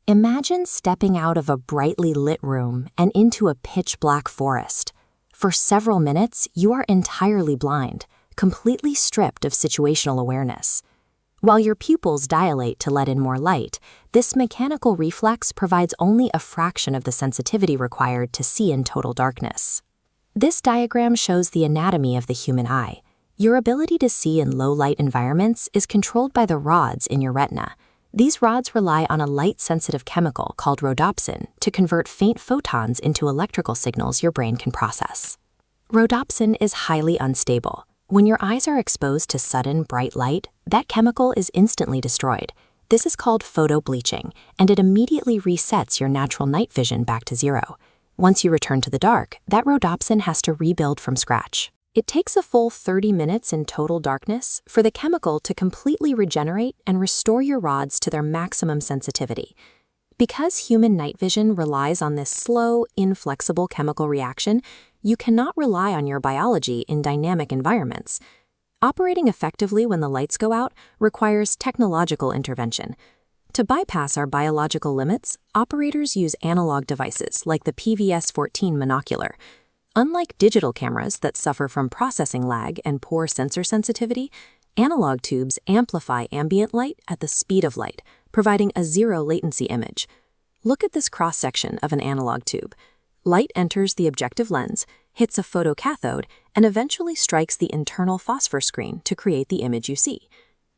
Imagine stepping out of a brightly lit room and into a pitch-black forest. For several minutes, you are entirely blind, completely stripped of situational awareness. While your pupils dilate to let in more light, this mechanical reflex provides only a fraction of the sensitivity required to see in total darkness. This diagram shows the anatomy of the human eye. Your ability to see in low-light environments is controlled by the rods in your retina. These rods rely on a light-sensitive chemical called rhodopsin to convert faint photons into electrical signals your brain can process. Rhodopsin is highly unstable. When your eyes are exposed to sudden, bright light, that chemical is instantly destroyed. This is called photobleaching, and it immediately resets your natural night vision back to zero. Once you return to the dark, that rhodopsin has to rebuild from scratch. It takes a full 30 minutes in total darkness for the chemical to completely regenerate and restore your rods to their maximum sensitivity. Because human night vision relies on this slow, inflexible chemical reaction, you cannot rely on your biology in dynamic environments. Operating effectively when the lights go out requires technological intervention. To bypass our biological limits, operators use analog devices like the PVS-14 monocular. Unlike digital cameras that suffer from processing lag and poor sensor sensitivity, analog tubes amplify ambient light at the speed of light, providing a zero-latency image. Look at this cross-section of an analog tube. Light enters the objective lens, hits a photocathode, and eventually strikes the internal phosphor screen to create the image you see.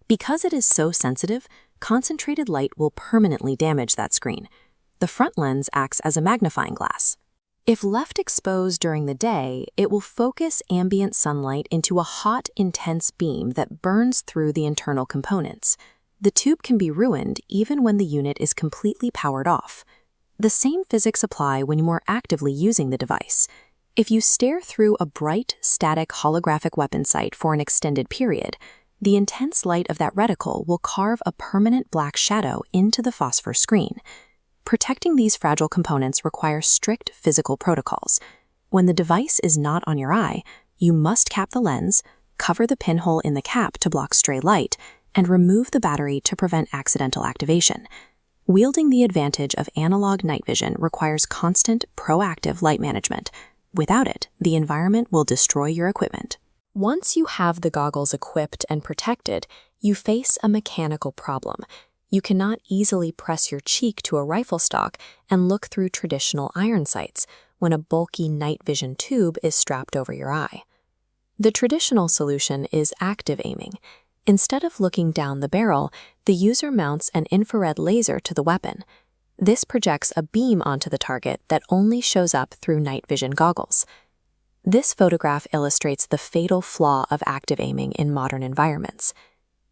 Because it is so sensitive, concentrated light will permanently damage that screen. The front lens acts as a magnifying glass. If left exposed during the day, it will focus ambient sunlight into a hot, intense beam that burns through the internal components. The tube can be ruined even when the unit is completely powered off. The same physics apply when you are actively using the device. If you stare through a bright, static holographic weapon sight for an extended period, the intense light of that reticle will carve a permanent black shadow into the phosphor screen. Protecting these fragile components requires strict physical protocols. When the device is not on your eye, you must cap the lens, cover the pinhole in the cap to block stray light, and remove the battery to prevent accidental activation. Wielding the advantage of analog night vision requires constant, proactive light management. Without it, the environment will destroy your equipment. Once you have the goggles equipped and protected, you face a mechanical problem. You cannot easily press your cheek to a rifle stock and look through traditional iron sights when a bulky night vision tube is strapped over your eye. The traditional solution is active aiming. Instead of looking down the barrel, the user mounts an infrared laser to the weapon. This projects a beam onto the target that only shows up through night vision goggles. This photograph illustrates the fatal flaw of active aiming in modern environments.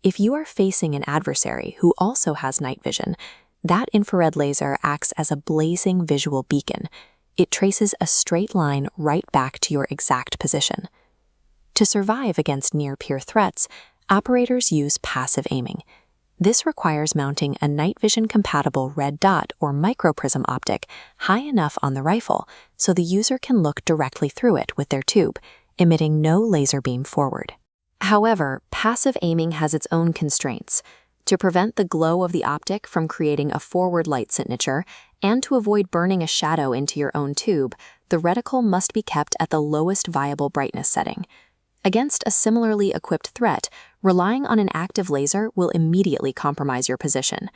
If you are facing an adversary who also has night vision, that infrared laser acts as a blazing visual beacon. It traces a straight line right back to your exact position. To survive against near-peer threats, operators use passive aiming. This requires mounting a night vision-compatible red dot or microprism optic high enough on the rifle so the user can look directly through it with their tube, emitting no laser beam forward. However, passive aiming has its own constraints. To prevent the glow of the optic from creating a forward light signature, and to avoid burning a shadow into your own tube, the reticle must be kept at the lowest viable brightness setting. Against a similarly equipped threat, relying on an active laser will immediately compromise your position.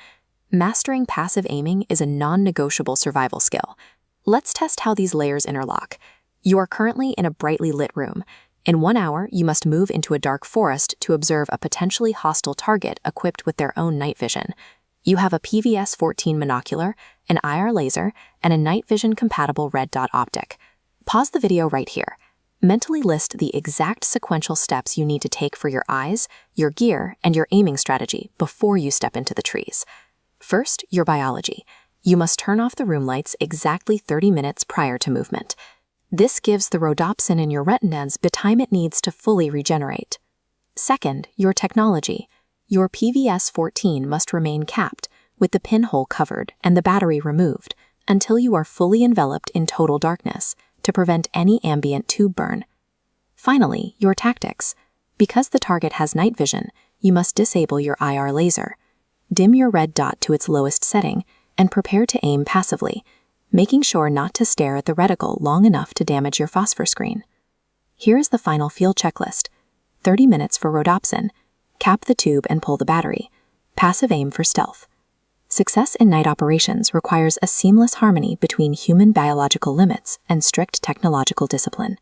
Mastering passive aiming is a non-negotiable survival skill. Let's test how these layers interlock. You are currently in a brightly lit room. In 1 hour, you must move into a dark forest to observe a potentially hostile target equipped with their own night vision. You have a PVS-14 monocular, an IR laser, and a night vision-compatible red dot optic. Pause the video right here. Mentally list the exact sequential steps you need to take for your eyes, your gear, and your aiming strategy before you step into the trees. First, your biology. You must turn off the room lights exactly 30 minutes prior to movement. This gives the rhodopsin in your retinas the time it needs to fully regenerate. Second, your technology. Your PVS-14 must remain capped, with the pinhole covered and the battery removed, until you are fully enveloped in total darkness, to prevent any ambient tube burn. Finally, your tactics. Because the target has night vision, you must disable your IR laser. Dim your red dot to its lowest setting, and prepare to aim passively, making sure not to stare at the reticle long enough to damage your phosphor screen. Here is the final field checklist. 30 minutes for Rhodopsin. Cap the tube and pull the battery. Passive aim for stealth. Success in night operations requires a seamless harmony between human biological limits and strict technological discipline.